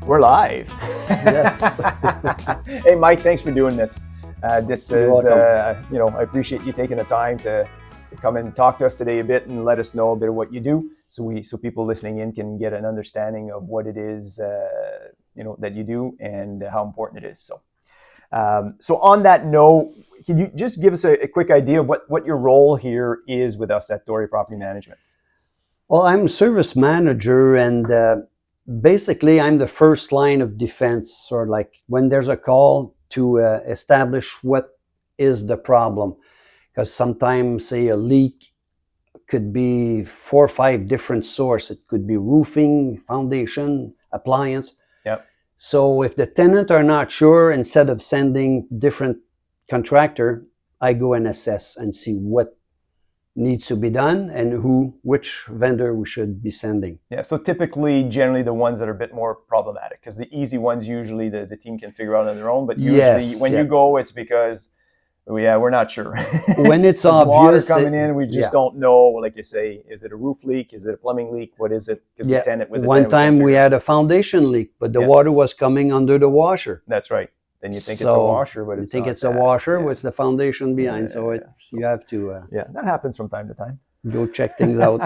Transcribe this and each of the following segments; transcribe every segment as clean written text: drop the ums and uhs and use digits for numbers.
We're live. Yes. Hey, Mike, thanks for doing this. You're welcome. I appreciate you taking the time to come and talk to us today a bit and let us know a bit of what you do, so people listening in can get an understanding of what it is, that you do and how important it is. So on that note, can you just give us a quick idea of what your role here is with us at DORE Property Management? Well, I'm a service manager, and basically I'm the first line of defense, or like when there's a call to establish what is the problem. Because sometimes, say, a leak could be 4 or 5 different sources. It could be roofing, foundation, appliance. Yep. So if the tenant are not sure, instead of sending different contractor, I go and assess and see what needs to be done and which vendor we should be sending. Yeah, so typically, generally the ones that are a bit more problematic, because the easy ones usually the team can figure out on their own, but usually when you go, it's because, we're not sure. When it's There's obvious, water coming in, we just don't know, like you say, is it a roof leak? Is it a plumbing leak? What is it? Because the tenant one time we had a foundation leak, but the water was coming under the washer. That's right. Then you think it's a washer, but it's not. You think it's a washer with the foundation behind. So you have to. That happens from time to time. Go check things out.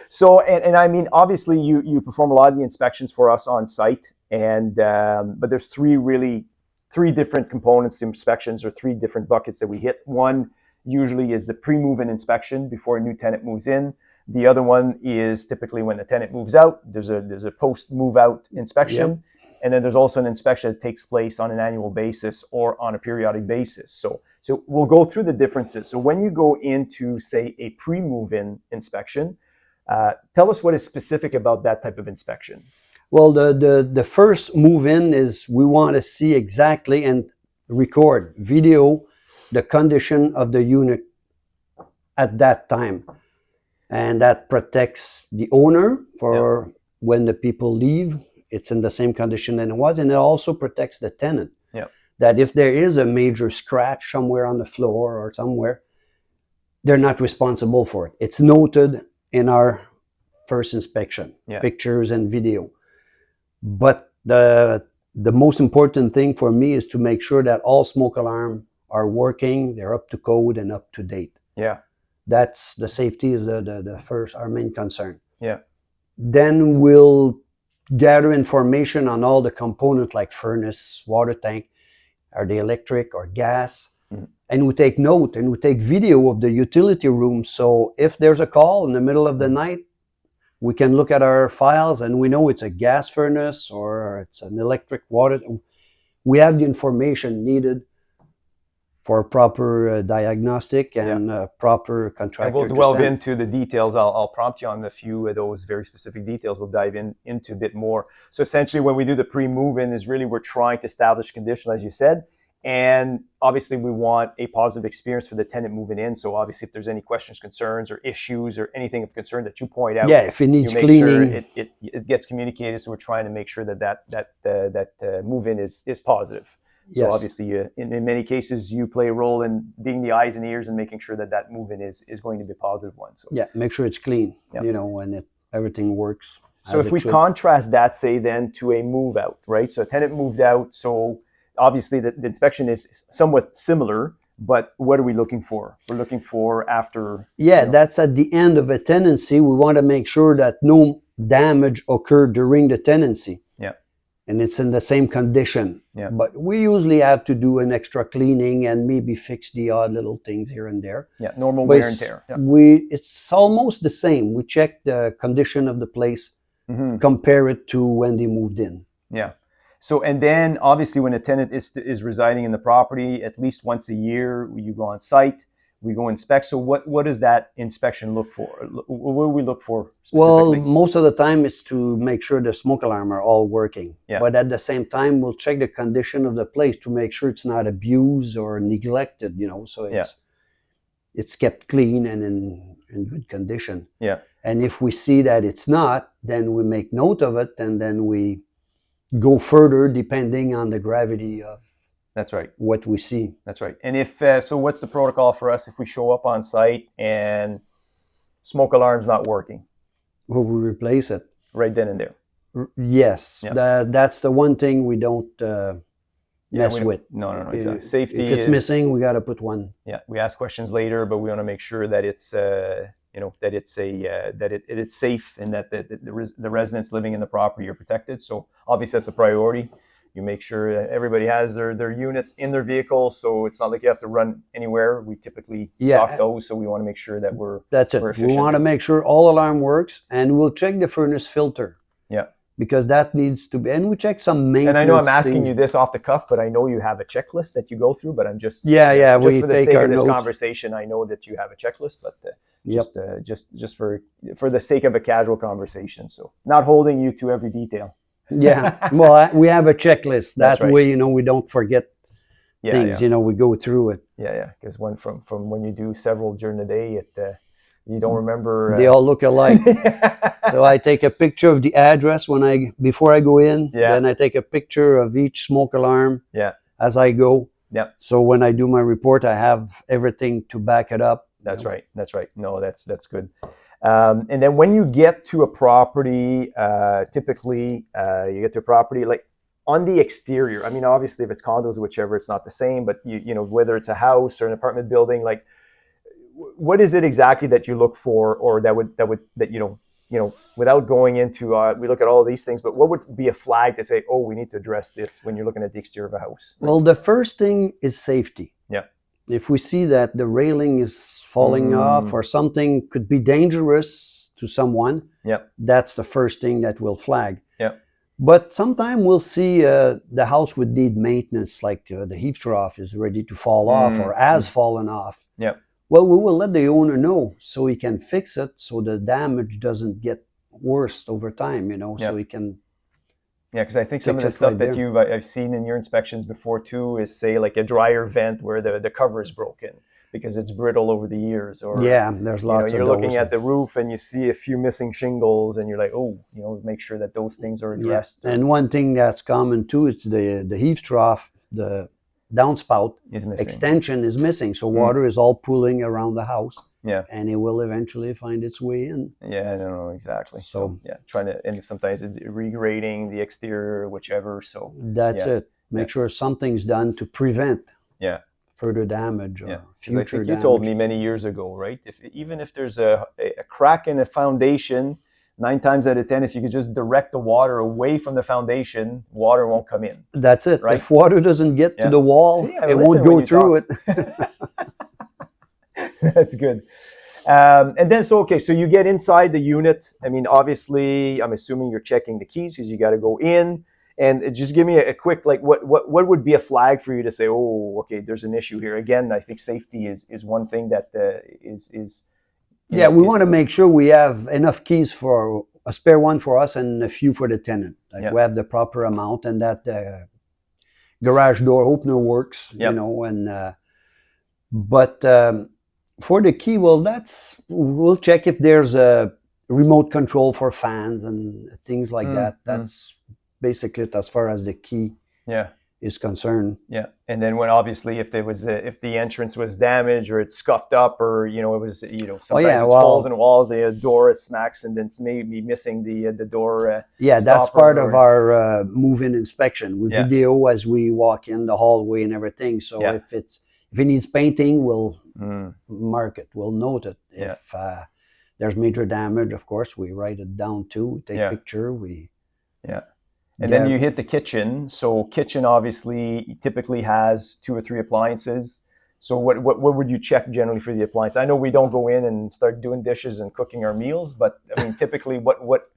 So, and I mean, obviously, you perform a lot of the inspections for us on site, but there's three different components to inspections, or 3 different buckets that we hit. One usually is the pre-move-in inspection before a new tenant moves in. The other one is typically when the tenant moves out. There's a post-move-out inspection. Yep. And then there's also an inspection that takes place on an annual basis or on a periodic basis. So we'll go through the differences. So when you go into, say, a pre-move-in inspection, tell us what is specific about that type of inspection. Well, the first move-in is we want to see exactly and record video the condition of the unit at that time. And that protects the owner for when the people leave. It's in the same condition than it was, and it also protects the tenant. Yeah. That if there is a major scratch somewhere on the floor or somewhere, they're not responsible for it. It's noted in our first inspection, pictures and video. But the most important thing for me is to make sure that all smoke alarms are working, they're up to code and up to date. Yeah. That's the safety is the first, our main concern. Yeah. Then we'll gather information on all the components like furnace, water tank, are they electric or gas? Mm-hmm. And we take note and we take video of the utility room. So if there's a call in the middle of the night, we can look at our files and we know it's a gas furnace or it's an electric water. We have the information needed for proper diagnostic and proper contractor. And we'll delve into the details. I'll prompt you on a few of those very specific details. We'll dive into a bit more. So essentially, when we do the pre-move-in, is really we're trying to establish condition, as you said, and obviously we want a positive experience for the tenant moving in. So obviously, if there's any questions, concerns, or issues, or anything of concern that you point out, if it needs cleaning, sure it gets communicated. So we're trying to make sure that move-in is positive. So obviously, in many cases, you play a role in being the eyes and ears and making sure that move-in is going to be a positive one. So make sure it's clean, and everything works. So if we contrast that, say, then to a move-out, right? So a tenant moved out, so obviously the inspection is somewhat similar, but what are we looking for? We're looking for after... that's at the end of a tenancy. We want to make sure that no damage occurred during the tenancy. And it's in the same condition. But we usually have to do an extra cleaning and maybe fix the odd little things here and there. Normal wear and tear. It's almost the same. We check the condition of the place, compare it to when they moved in. So, and then obviously when a tenant is residing in the property, at least once a year, you go on site, we go inspect. So what does that inspection look for? What do we look for specifically? Well, most of the time it's to make sure the smoke alarm are all working. But at the same time, we'll check the condition of the place to make sure it's not abused or neglected, so it's kept clean and in good condition. And if we see that it's not, then we make note of it, and then we go further depending on the gravity of That's right. What we see. That's right. And if so, what's the protocol for us if we show up on site and smoke alarm's not working? Well, we replace it right then and there. Yes, Yeah. that's the one thing we don't mess we don't- with. No, exactly. Safety If it's is missing, we got to put one. Yeah, we ask questions later, but we want to make sure that it's that it's it's safe and that the residents living in the property are protected. So obviously that's a priority. You make sure that everybody has their units in their vehicles, so it's not like you have to run anywhere. We typically stock those, so we want to make sure that That's it. we're We efficient. want to make sure all alarm works, and we'll check the furnace filter. Yeah. Because that needs to be, and we check some maintenance. And I know I'm asking things. you this off the cuff, but I know you have a checklist that you go through. But I'm just just we for the take sake our of this notes. conversation, I know that you have a checklist, but just for the sake of a casual conversation. So not holding you to every detail. Yeah, well, we have a checklist. That right. way, we don't forget things. Yeah. We go through it. Yeah. Because from when you do several during the day, you don't remember. They all look alike. So I take a picture of the address before I go in. Yeah. Then I take a picture of each smoke alarm. Yeah. As I go. Yeah. So when I do my report, I have everything to back it up. That's right. No, that's good. And then when you get to a property, typically you get to a property like on the exterior. I mean, obviously, if it's condos, whichever, it's not the same. But whether it's a house or an apartment building, like what is it exactly that you look for, or without going into we look at all of these things, but what would be a flag to say, oh, we need to address this when you're looking at the exterior of a house? Well, the first thing is safety. Yeah. If we see that the railing is falling off or something could be dangerous to someone, that's the first thing that will flag. Yeah. But sometimes we'll see the house would need maintenance, like the heat trough is ready to fall off or has fallen off. Yeah. Well, we will let the owner know so he can fix it so the damage doesn't get worse over time, so he can. Yeah, because I think some of the stuff that I've seen in your inspections before too is, say, like a dryer vent where the cover is broken because it's brittle over the years, or there's lots of you're those. looking at the roof and you see a few missing shingles and you're like, oh, make sure that those things are addressed. Yeah. And one thing that's common too, it's the heave trough, the downspout extension is missing, so water is all pooling around the house. Yeah. And it will eventually find its way in. Yeah, no, exactly. So trying to, and sometimes it's regrading the exterior, whichever. So that's it. Make sure something's done to prevent further damage or future I think damage. You told me many years ago, right? Even if there's a crack in a foundation, 9 times out of 10, if you could just direct the water away from the foundation, water won't come in. That's it. Right? If water doesn't get to the wall, it won't go through it. That's good. And then, so you get inside the unit. I mean, obviously, I'm assuming you're checking the keys because you got to go in. And just give me a quick, like, what would be a flag for you to say, oh, okay, there's an issue here. Again, I think safety is one thing that is. We want to make sure we have enough keys for a spare one for us and a few for the tenant. Like we have the proper amount, and that garage door opener works, but for the key, we'll check if there's a remote control for fans and things like that. That's basically it as far as the key is concerned. Yeah. And then when obviously if the entrance was damaged or it's scuffed up, or it was sometimes it's holes in walls, the door smacks and then it's maybe missing the door. That's part of our move-in inspection. We video as we walk in the hallway and everything. So if it needs painting, we'll mark it. We'll note it. If there's major damage, of course, we write it down too. We take a picture. And then you hit the kitchen. So kitchen obviously typically has 2 or 3 appliances. So what would you check generally for the appliance? I know we don't go in and start doing dishes and cooking our meals, but I mean typically what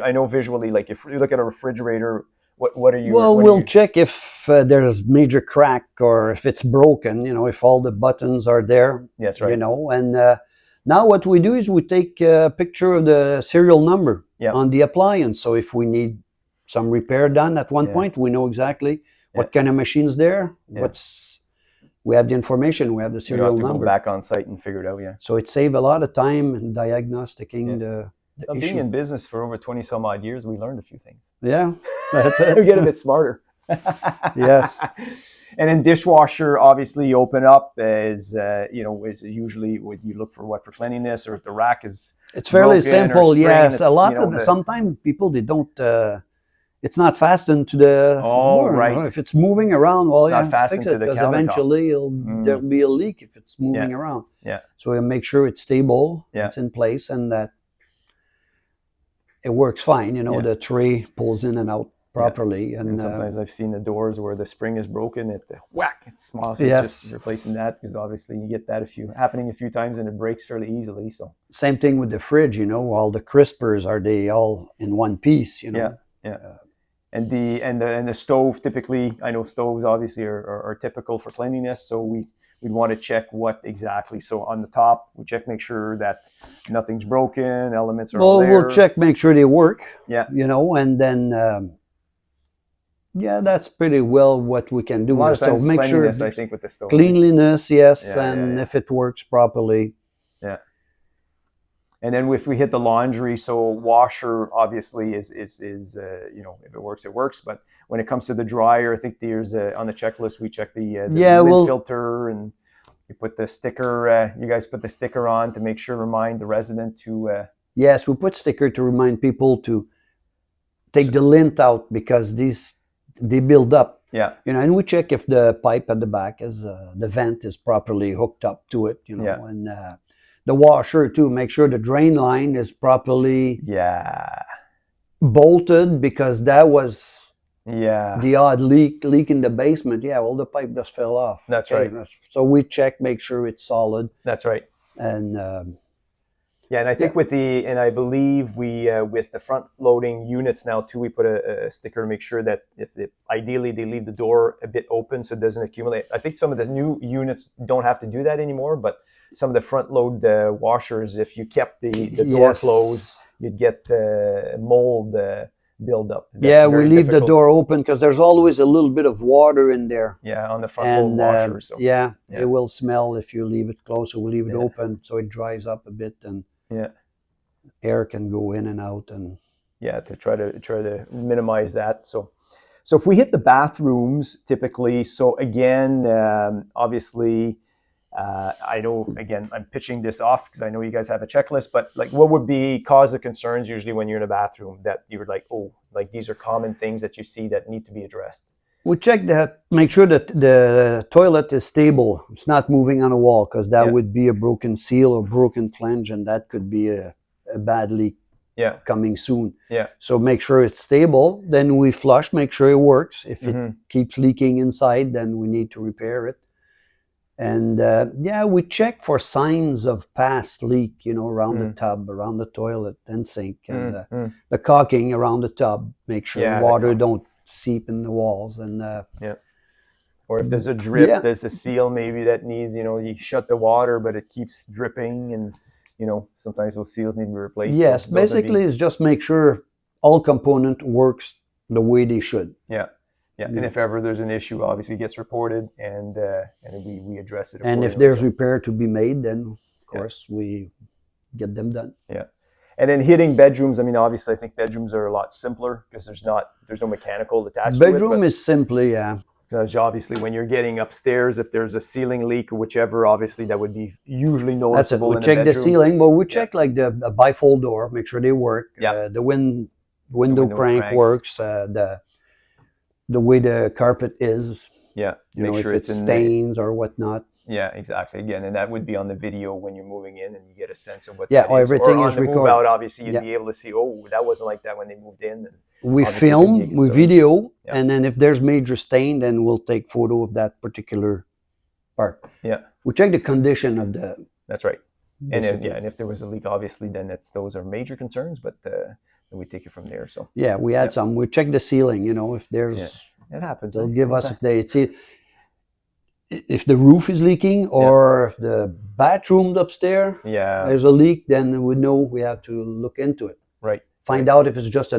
I know visually, like if you look at a refrigerator, what are you? Well, we'll check if there's major crack or if it's broken. If all the buttons are there. That's right. And now what we do is we take a picture of the serial number on the appliance. So if we need some repair done at one point, we know exactly what kind of machine's there. We have the information. We have the serial number. Go back on site and figure it out. So it saves a lot of time in diagnosticating the issue. Being in business for over 20 some odd years, we learned a few things. Yeah, that's it. We get a bit smarter. Yes. And then dishwasher, obviously, you open up is is usually what you look for, for cleanliness, or if the rack is It's fairly broken or simple. spring, Yes, a lot of the sometimes people they don't. It's not fastened to the oh door. right, If it's moving around, well, it's not yeah, fix fastened it to the because countertop. eventually there'll be a leak if it's Yeah. moving around. Yeah. So we make sure it's stable, Yeah. it's in place, and that it works fine. Yeah. The tray pulls in and out properly. And sometimes I've seen the doors where the spring is broken, it whack, it's small. So Yes. it's just replacing that, because obviously you get that happening a few times and it breaks fairly easily. So Same thing with the fridge. All the crispers are they all in one piece? Yeah. And the stove, typically, I know stoves obviously are typical for cleanliness, so we'd want to check what exactly. So on the top, we check, make sure that nothing's broken, elements are all there. We'll check, make sure they work. Yeah. And then that's pretty well what we can do. A lot of So times make sure cleanliness, I think, with the stove. cleanliness, yes, Yeah, and if it works properly. Yeah. And then if we hit the laundry, so washer obviously is if it works, it works. But when it comes to the dryer, I think there's on the checklist we check the lid filter, and you put the sticker. You guys put the sticker on to make sure, remind the resident to. Yes, we put sticker to remind people to take the lint out, because they build up. Yeah. And we check if the pipe at the back is the vent is properly hooked up to it. Yeah. And the washer too. Make sure the drain line is properly bolted, because that was the odd leak in the basement. Yeah, well, the pipe just fell off. That's right. So we check, make sure it's solid. That's right. And and I think I believe we with the front loading units now too, we put a sticker to make sure that ideally they leave the door a bit open so it doesn't accumulate. I think some of the new units don't have to do that anymore, but some of the front load washers, if you kept the door closed, you'd get mold build up. We leave the door open because there's always a little bit of water in there. Yeah, on the front load washer. So it will smell if you leave it closed. So we leave it open so it dries up a bit, and air can go in and out, and to try to minimize that. So if we hit the bathrooms typically, so again, obviously. I know, again, I'm pitching this off because I know you guys have a checklist, but like, what would be cause of concerns usually when you're in a bathroom that you're like, oh, like these are common things that you see that need to be addressed? We check that, make sure that the toilet is stable. It's not moving on a wall, because that would be a broken seal or broken flange, and that could be a bad leak coming soon. Yeah. So make sure it's stable. Then we flush, make sure it works. If it keeps leaking inside, then we need to repair it. And we check for signs of past leak, around the tub, around the toilet and sink, and the caulking around the tub. Make sure water don't seep in the walls, and or if there's a drip, there's a seal maybe that needs, you shut the water, but it keeps dripping, and sometimes those seals need to be replaced. Yes, so basically it's just make sure all component works the way they should. Yeah. And if ever there's an issue, obviously it gets reported, and we address it. And if there's repair to be made, then of course we get them done. Yeah. And then hitting bedrooms, I mean, obviously I think bedrooms are a lot simpler because there's no mechanical attached to it. Bedroom is simply, obviously when you're getting upstairs, if there's a ceiling leak or whichever, obviously that would be usually noticeable. That's it. We check the ceiling, but we check like the bifold door, make sure they work. The window crank works. The way the carpet is. Yeah. Make sure if it's stains or whatnot. Yeah, exactly. Again, and that would be on the video when you're moving in, and you get a sense of what. Everything is recorded. Move out, obviously, you'd be able to see. Oh, that wasn't like that when they moved in. And we film, we video, and then if there's major stain, then we'll take photo of that particular part. Yeah. We check the condition of the. That's right. And if there was a leak, obviously, then those are major concerns, but. We take it from there. So we had some. We check the ceiling. If there's, it happens. They'll give us if they see if the roof is leaking or if the bathroom upstairs. There's a leak. Then we know we have to look into it. Right. Find out if it's just a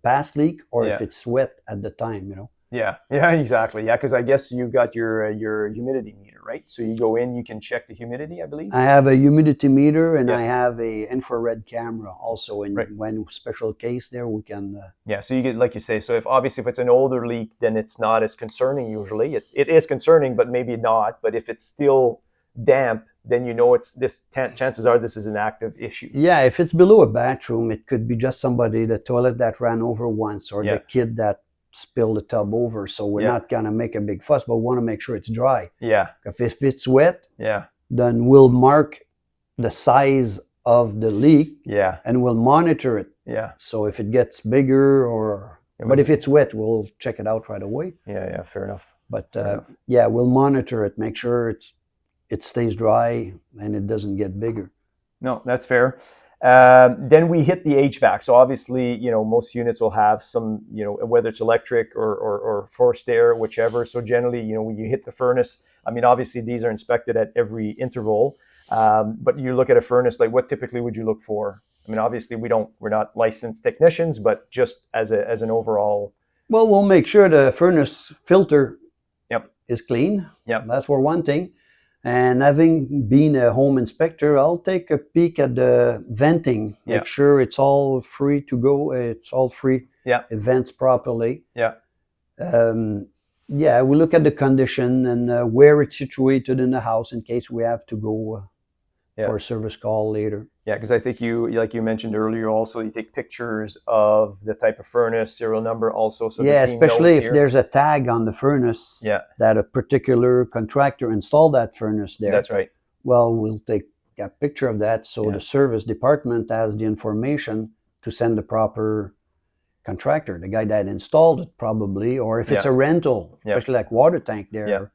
past leak or if it's wet at the time. Yeah, yeah, exactly. Yeah, because I guess you've got your humidity meter, right? So you go in, you can check the humidity, I believe. I have a humidity meter and Yeah. I have a infrared camera also. In Right. when special case there, we can. Yeah, so you get, like you say, so if obviously if it's an older leak, then it's not as concerning usually. It is concerning, but maybe not. But if it's still damp, then you know it's this. Chances are this is an active issue. Yeah, if it's below a bathroom, it could be just somebody, the toilet that ran over once, or Yeah. the kid that spilled the tub over. So we're Yeah. not gonna make a big fuss, but we want to make sure it's dry. Yeah, If it's wet, yeah, then we'll mark the size of the leak yeah, and we'll monitor it. yeah. So if it gets bigger but if it's wet, we'll check it out right away. Yeah, fair enough. But enough. yeah, we'll monitor it, make sure it stays dry and it doesn't get bigger. No, that's fair. Then we hit the HVAC. So obviously, most units will have some, whether it's electric or forced air, whichever. So generally, when you hit the furnace, I mean, obviously these are inspected at every interval. But you look at a furnace, like what typically would you look for? I mean, obviously we're not licensed technicians, but just as an overall. Well, we'll make sure the furnace filter Yep. is clean. Yep. That's for one thing. And having been a home inspector, I'll take a peek at the venting, make sure it's all free to go, it's all free, Yeah. it vents properly. Yeah. Yeah, we look at the condition and where it's situated in the house in case we have to go for a service call later. Yeah, because I think like you mentioned earlier, also you take pictures of the type of furnace, serial number, also. So yeah, the team especially knows if there's a tag on the furnace that a particular contractor installed that furnace there. That's right. Well, we'll take a picture of that so the service department has the information to send the proper contractor, the guy that installed it probably, or if it's a rental, especially like water tank there.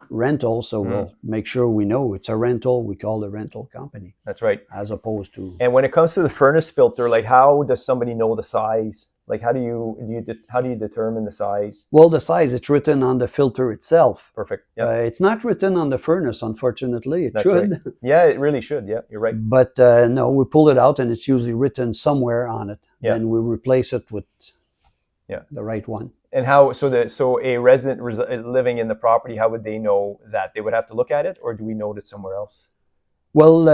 Rental, so we'll make sure we know it's a rental. We call the rental company. That's right. As opposed to. And when it comes to the furnace filter, like how does somebody know the size? Like how do you determine the size? Well, the size, it's written on the filter itself. Perfect. Yeah. It's not written on the furnace, unfortunately. It That's should. Right. Yeah, it really should. Yeah, you're right. But no, we pull it out and it's usually written somewhere on it. Yeah. Then we replace it with the right one. And how, so a resident living in the property, how would they know that? They would have to look at it, or do we note it somewhere else? Well,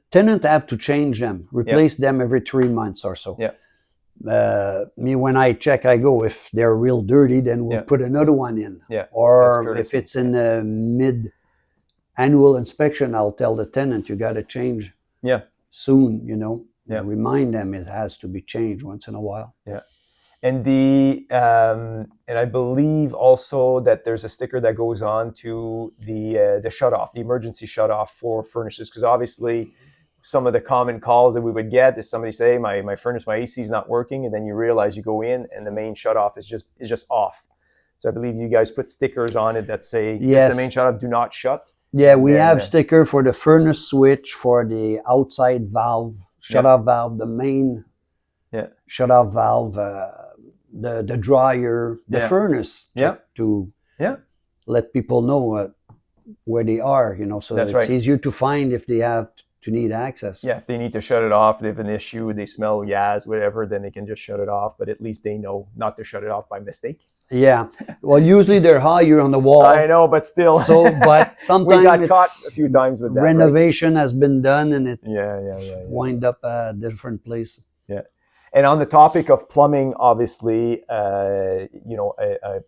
tenant have to change them, replace them every 3 months or so. Yeah. Me, when I check, I go, if they're real dirty, then we'll put another one in. Yeah. Or if it's in the mid-annual inspection, I'll tell the tenant, you got to change soon, Yeah. Remind them it has to be changed once in a while. Yeah. And and I believe also that there's a sticker that goes on to the shutoff, the emergency shutoff for furnaces, because obviously some of the common calls that we would get is somebody say my furnace, my AC is not working, and then you realize you go in and the main shutoff is just off. So I believe you guys put stickers on it that say this is the main shutoff, do not shut. Yeah, we have sticker for the furnace switch, for the outside valve, shutoff valve, the main shutoff valve. The dryer, the furnace, to let people know where they are, so it's easier to find if they have to need access. Yeah, if they need to shut it off, they have an issue, they smell gas, whatever, then they can just shut it off. But at least they know not to shut it off by mistake. Yeah, well, usually they're higher on the wall. I know, but still. So, but sometimes we got caught a few times with that. Renovation has been done, and it wind up a different place. Yeah. And on the topic of plumbing, obviously, a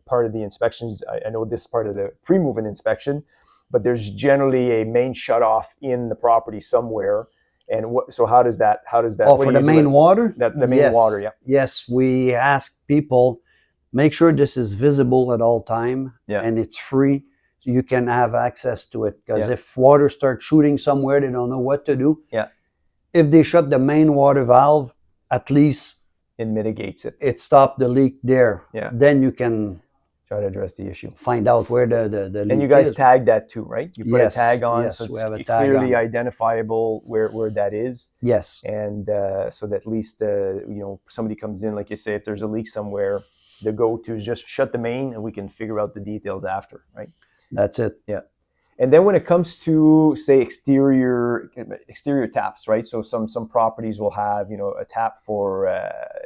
part of the inspections, I know this is part of the pre-move-in inspection, but there's generally a main shutoff in the property somewhere. And so how does that? Oh, for the main water? The main water, yeah. Yes, we ask people, make sure this is visible at all time and it's free, so you can have access to it. Because if water starts shooting somewhere, they don't know what to do. Yeah. If they shut the main water valve, at least it mitigates it. It stopped the leak there. Yeah. Then you can try to address the issue. Find out where the leak And you guys is. tag that too, right? You put a tag on, yes, so we have a it's tag clearly on. identifiable where that is. Yes. And so that at least somebody comes in, like you say, if there's a leak somewhere, the go-to is just shut the main, and we can figure out the details after, right? That's it. Yeah. And then when it comes to, say, exterior taps, right? So some properties will have, a tap for,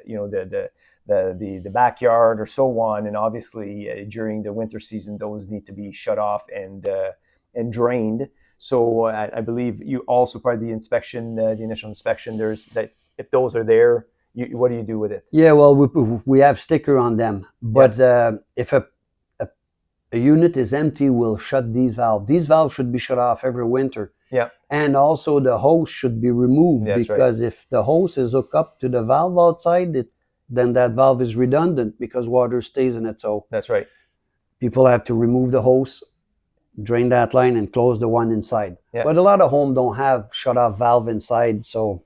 the the backyard or so on. And obviously during the winter season, those need to be shut off and drained. So I believe you also part of the inspection, the initial inspection, there's that if those are there, what do you do with it? Yeah, well, we have sticker on them, but if a unit is empty, we'll shut these valves. These valves should be shut off every winter. Yeah. And also the hose should be removed, because if the hose is hooked up to the valve outside, then that valve is redundant because water stays in it. So that's right. People have to remove the hose, drain that line, and close the one inside. Yeah. But a lot of homes don't have shut off valve inside, so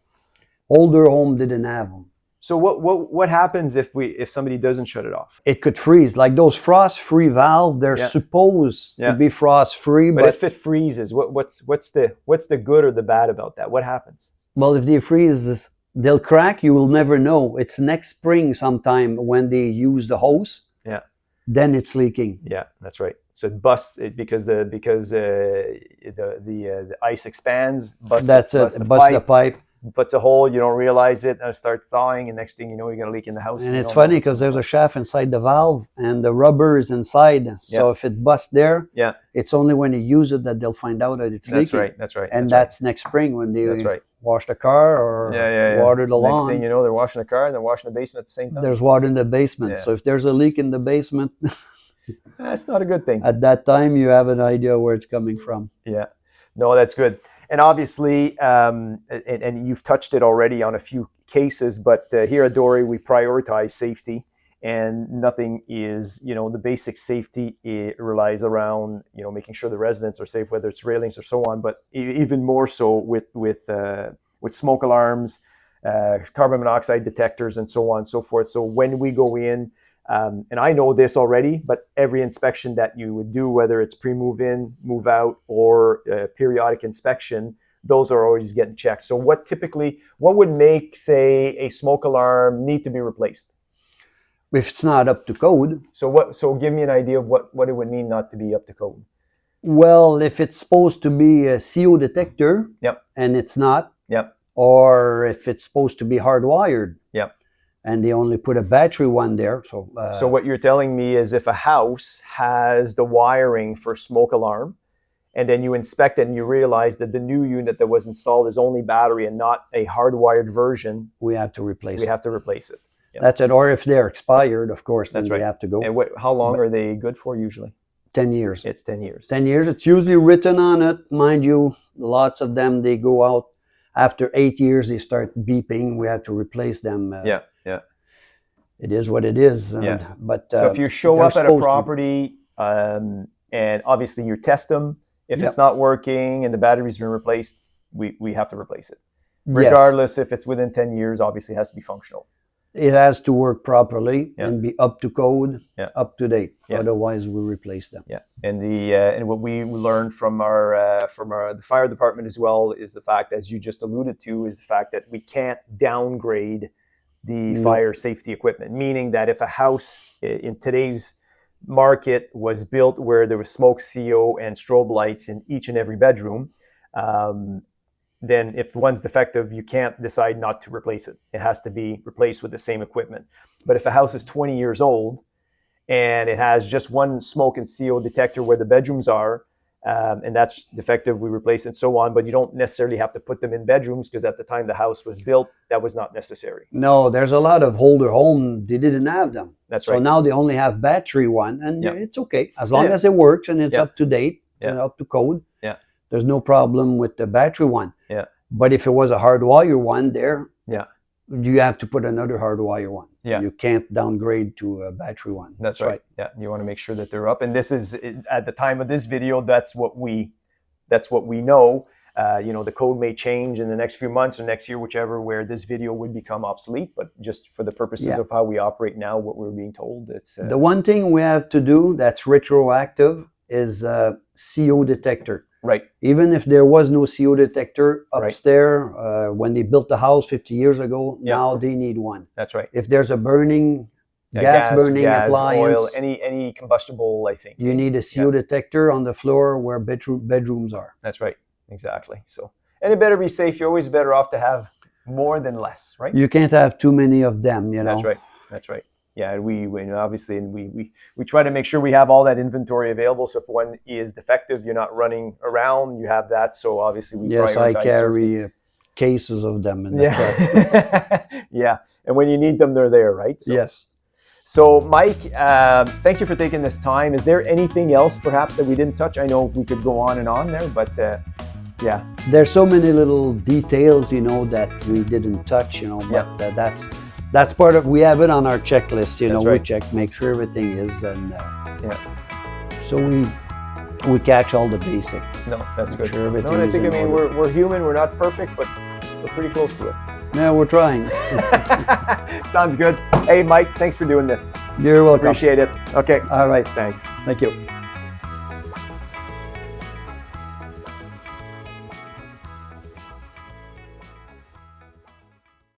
older home didn't have them. So what happens if somebody doesn't shut it off? It could freeze. Like those frost-free valves, they're supposed to be frost-free. But if it freezes, what's the good or the bad about that? What happens? Well, if they freeze, they'll crack. You will never know. It's next spring sometime when they use the hose. Yeah. Then it's leaking. Yeah, that's right. So it busts because the ice expands. Busts the pipe. Puts a hole, you don't realize it, and it starts thawing, and next thing you know, you're going to leak in the house. And it's funny because there's a shaft inside the valve, and the rubber is inside. So if it busts there, it's only when you use it that they'll find out that it's leaking. That's right. And that's next spring when they wash the car or water the lawn. Next thing you know, they're washing the car and they're washing the basement at the same time. There's water in the basement. So if there's a leak in the basement, that's not a good thing. At that time, you have an idea where it's coming from. Yeah. No, that's good. And obviously, and you've touched it already on a few cases, but here at DORE, we prioritize safety, and nothing is, the basic safety relies around, making sure the residents are safe, whether it's railings or so on, but even more so with smoke alarms, carbon monoxide detectors, and so on and so forth. So when we go in, and I know this already, but every inspection that you would do, whether it's pre-move in, move out, or periodic inspection, those are always getting checked. So what would make, say, a smoke alarm need to be replaced? If it's not up to code. So give me an idea of what it would mean not to be up to code. Well, if it's supposed to be a CO detector, and it's not, or if it's supposed to be hardwired, and they only put a battery one there. So what you're telling me is if a house has the wiring for smoke alarm, and then you inspect it and you realize that the new unit that was installed is only battery and not a hardwired version, we have to replace it. We have to replace it. Yeah. That's it. Or if they're expired, of course, then they have to go. And how long are they good for usually? 10 years. It's 10 years. 10 years. It's usually written on it. Mind you, lots of them, they go out. After 8 years, they start beeping. We have to replace them. It is what it is. But so if you show up at a property, and obviously you test them, if it's not working and the battery's been replaced, we have to replace it. Regardless if it's within 10 years, obviously it has to be functional. It has to work properly and be up to code, up to date. Yeah. Otherwise, we replace them. Yeah, and and what we learned from the fire department as well is the fact, as you just alluded to, is the fact that we can't downgrade the fire safety equipment. Meaning that if a house in today's market was built where there was smoke, CO, and strobe lights in each and every bedroom, then if one's defective, you can't decide not to replace it. It has to be replaced with the same equipment. But if a house is 20 years old and it has just one smoke and CO detector where the bedrooms are, and that's defective, we replace it and so on. But you don't necessarily have to put them in bedrooms because at the time the house was built, that was not necessary. No, there's a lot of older homes, they didn't have them. That's right. So now they only have battery one, and it's okay. As long as it works and it's up to date, and up to code, there's no problem with the battery one. Yeah. But if it was a hardwire one there, you have to put another hardwire one. Yeah. You can't downgrade to a battery one. That's right. Yeah, you want to make sure that they're up. And this is, at the time of this video, that's what we know. The code may change in the next few months or next year, whichever, where this video would become obsolete. But just for the purposes of how we operate now, what we're being told, it's the one thing we have to do that's retroactive is CO detector. Right. Even if there was no CO detector upstairs, when they built the house 50 years ago, now they need one. That's right. If there's a burning, gas burning appliance, oil, any combustible, I think. You need a CO detector on the floor where bedrooms are. That's right. Exactly. So, and it better be safe. You're always better off to have more than less, right? You can't have too many of them, That's right. That's right. Yeah, we obviously, and we try to make sure we have all that inventory available. So if one is defective, you're not running around. You have that. So obviously, we Yes, I prioritize carry cases of them in the truck. yeah, yeah. And when you need them, they're there, right? So, Yes. So, Mike, thank you for taking this time. Is there anything else perhaps that we didn't touch? I know we could go on and on there, but yeah. There's so many little details, you know, that we didn't touch, you know, but that's part of, we have it on our checklist, you know, That's right. we check, make sure everything is, and Yeah. so we catch all the basic. No, that's good. Sure, everything No, and I is think, in I mean, order. we're human, we're not perfect, but we're pretty close to it. Yeah, we're trying. Sounds good. Hey, Mike, thanks for doing this. You're welcome. Appreciate it. Okay. All right. Thanks. Thank you.